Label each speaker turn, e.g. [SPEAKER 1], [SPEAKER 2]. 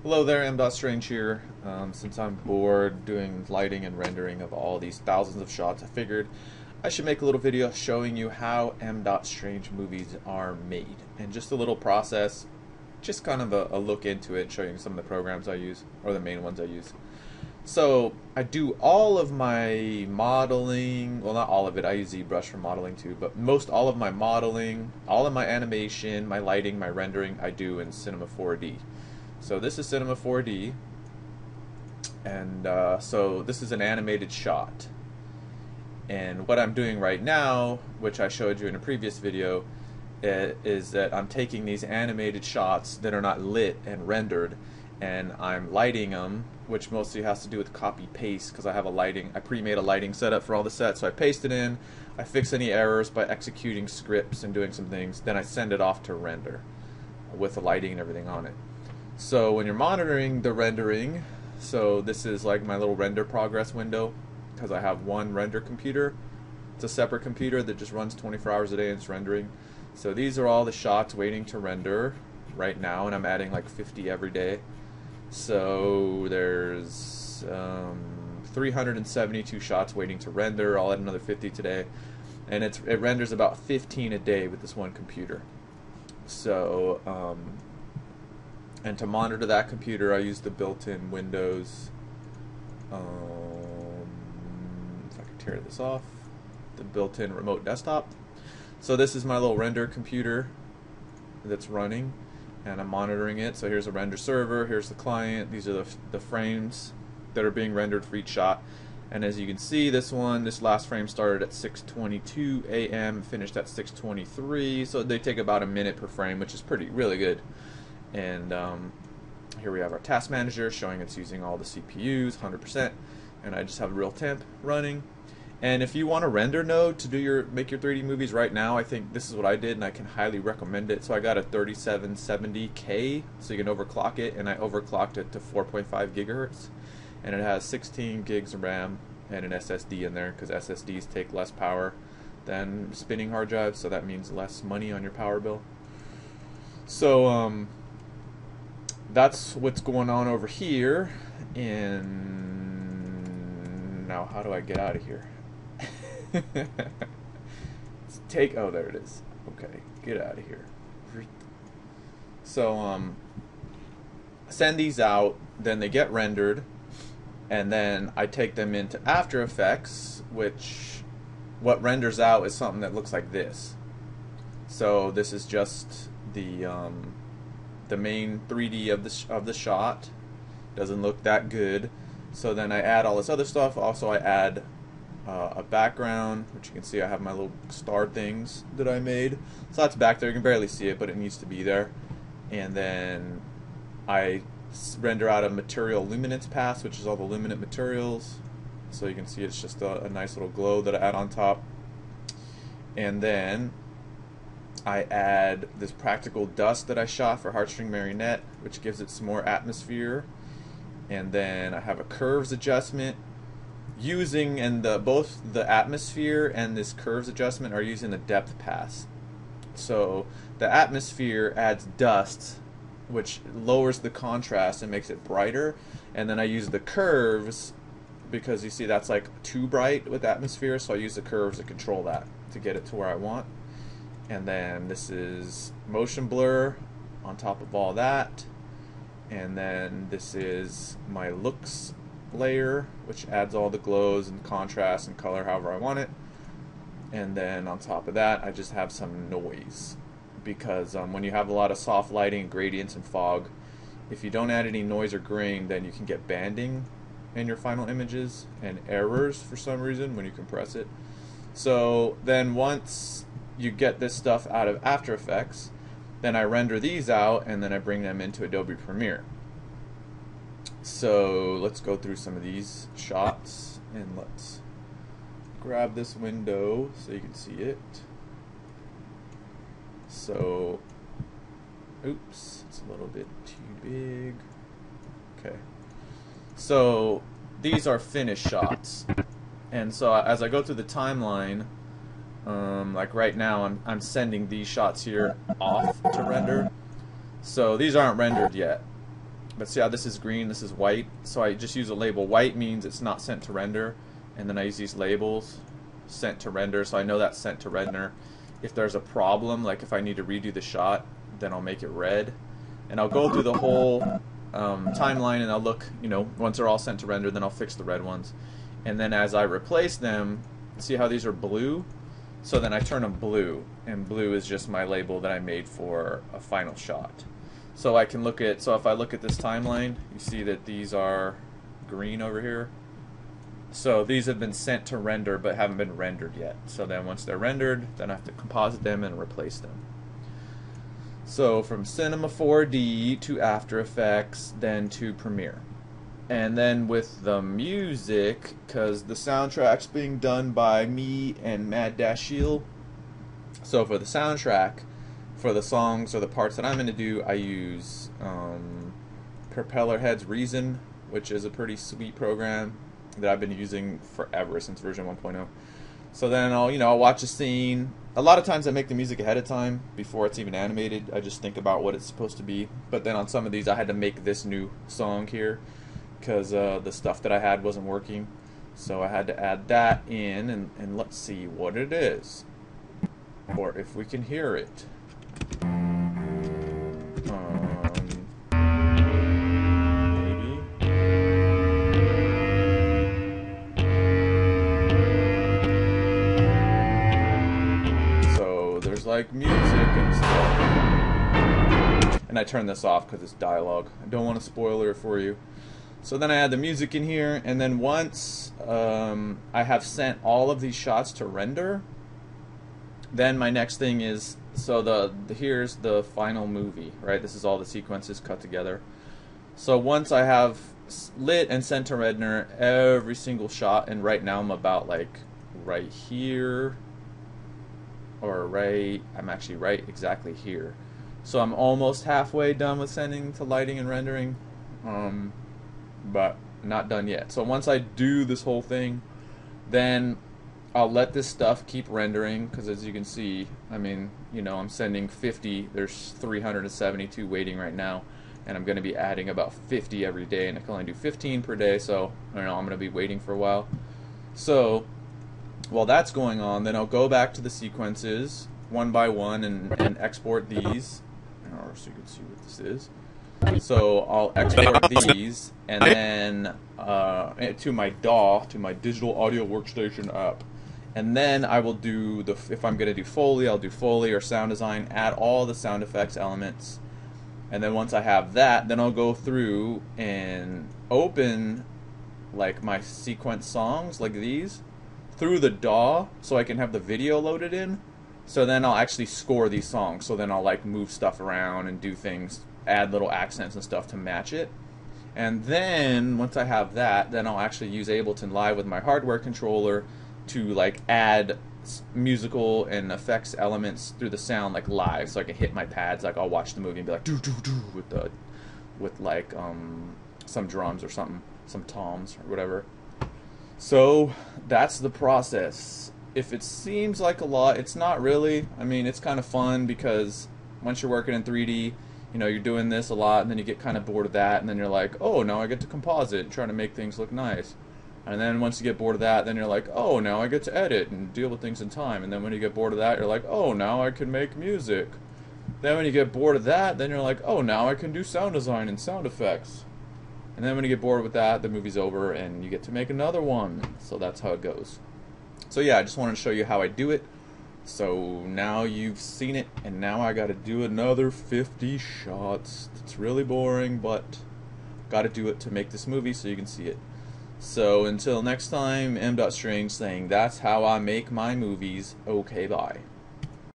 [SPEAKER 1] Hello there, thanG here. Since I'm bored doing lighting and rendering of all these thousands of shots, I figured I should make a little video showing you how thanG movies are made. And just a little process, just kind of a look into it, showing some of the programs I use, or the main ones I use. So I do all of my modeling, well not all of it, I use ZBrush for modeling too, but most all of my modeling, all of my animation, my lighting, my rendering, I do in Cinema 4D. So this is Cinema 4D, and so this is an animated shot. And what I'm doing right now, which I showed you in a previous video, is that I'm taking these animated shots that are not lit and rendered, and I'm lighting them, which mostly has to do with copy paste because I have I pre-made a lighting setup for all the sets, so I paste it in, I fix any errors by executing scripts and doing some things, then I send it off to render with the lighting and everything on it. So when you're monitoring the rendering, so this is like my little render progress window, because I have one render computer. It's a separate computer that just runs 24 hours a day and it's rendering. So these are all the shots waiting to render right now, and I'm adding like 50 every day. So there's 372 shots waiting to render. I'll add another 50 today, and it renders about 15 a day with this one computer. So and to monitor that computer, I use the built-in Windows. If I can tear this off, the built-in remote desktop. So this is my little render computer that's running, and I'm monitoring it. So here's a render server, here's the client, these are the frames that are being rendered for each shot. And as you can see, this last frame started at 6:22 a.m. finished at 6:23, so they take about a minute per frame, which is really good. And here we have our task manager showing it's using all the CPUs 100%, and I just have a real temp running. And if you want a render node to make your 3D movies right now, I think this is what I did, and I can highly recommend it. So I got a 3770K, so you can overclock it, and I overclocked it to 4.5 gigahertz, and it has 16 gigs of RAM and an SSD in there, because SSDs take less power than spinning hard drives, so that means less money on your power bill. So that's what's going on over here. And now how do I get out of here? Oh, there it is. Okay, get out of here. So send these out, then they get rendered, and then I take them into After Effects, which what renders out is something that looks like this. So this is just the main 3D of the shot. Doesn't look that good. So then I add all this other stuff. Also I add a background, which you can see I have my little star things that I made. So that's back there. You can barely see it, but it needs to be there. And then I render out a material luminance pass, which is all the luminant materials. So you can see it's just a nice little glow that I add on top. And then I add this practical dust that I shot for Heartstring Marionette, which gives it some more atmosphere. And then I have a curves adjustment and both the atmosphere and this curves adjustment are using the depth pass. So the atmosphere adds dust, which lowers the contrast and makes it brighter, and then I use the curves because you see that's like too bright with atmosphere, so I use the curves to control that to get it to where I want. And then this is motion blur on top of all that. And then this is my looks layer, which adds all the glows and contrast and color however I want it. And then on top of that, I just have some noise. Because when you have a lot of soft lighting, gradients, and fog, if you don't add any noise or grain, then you can get banding in your final images and errors for some reason when you compress it. So then once you get this stuff out of After Effects, then I render these out and then I bring them into Adobe Premiere. So let's go through some of these shots, and let's grab this window so you can see it. So, oops, it's a little bit too big. Okay. So these are finished shots, and so as I go through the timeline, like right now I'm sending these shots here off to render. So these aren't rendered yet, But see how this is green, this is white. So I just use a label. White means it's not sent to render, and then I use these labels, sent to render, so I know that's sent to render. If there's a problem, like if I need to redo the shot, then I'll make it red. And I'll go through the whole timeline, and I'll look, once they're all sent to render, then I'll fix the red ones. And then as I replace them, see how these are blue? So then I turn them blue, and blue is just my label that I made for a final shot. So I can look at, so if I look at this timeline, you see that these are green over here. So these have been sent to render but haven't been rendered yet. So then once they're rendered, then I have to composite them and replace them. So from Cinema 4D to After Effects, then to Premiere. And then with the music, because the soundtrack's being done by me and Mad-Shield. So for the soundtrack, for the songs or the parts that I'm going to do, I use Propellerhead's Reason, which is a pretty sweet program that I've been using forever, since version 1.0. So then I'll watch a scene. A lot of times I make the music ahead of time before it's even animated. I just think about what it's supposed to be. But then on some of these I had to make this new song here because the stuff that I had wasn't working. So I had to add that in, and let's see what it is, or if we can hear it. Like music and stuff, and I turn this off because it's dialogue. I don't want to spoil it for you. So then I add the music in here, and then once I have sent all of these shots to render, then my next thing is, so here's the final movie, right? This is all the sequences cut together. So once I have lit and sent to render every single shot, and right now I'm about like right here, or I'm actually right exactly here. So I'm almost halfway done with sending to lighting and rendering, but not done yet. So once I do this whole thing, then I'll let this stuff keep rendering, because as you can see, I mean, I'm sending 50, there's 372 waiting right now, and I'm going to be adding about 50 every day, and I can only do 15 per day, so I'm going to be waiting for a while. So while that's going on, then I'll go back to the sequences one by one and export these, so you can see what this is. So I'll export these, and then to my DAW, to my Digital Audio Workstation app. And then I will do, if I'm going to do Foley, I'll do Foley or sound design, add all the sound effects elements. And then once I have that, then I'll go through and open like my sequence songs like these through the DAW, so I can have the video loaded in. So then I'll actually score these songs. So then I'll like move stuff around and do things, add little accents and stuff to match it. And then once I have that, then I'll actually use Ableton Live with my hardware controller to like add musical and effects elements through the sound like live, so I can hit my pads, like I'll watch the movie and be like do do do with like some drums or something, some toms or whatever. So that's the process. If it seems like a lot, it's not really. I mean, it's kind of fun because once you're working in 3D, you're doing this a lot, and then you get kind of bored of that, and then you're like, oh, now I get to composite, trying to make things look nice. And then once you get bored of that, then you're like, oh, now I get to edit and deal with things in time. And then when you get bored of that, you're like, oh, now I can make music. Then when you get bored of that, then you're like, oh, now I can do sound design and sound effects. And then when you get bored with that, the movie's over and you get to make another one. So that's how it goes. So yeah, I just wanted to show you how I do it. So now you've seen it, and now I gotta do another 50 shots. It's really boring, but gotta do it to make this movie so you can see it. So until next time, M.Strange saying, that's how I make my movies. Okay, bye.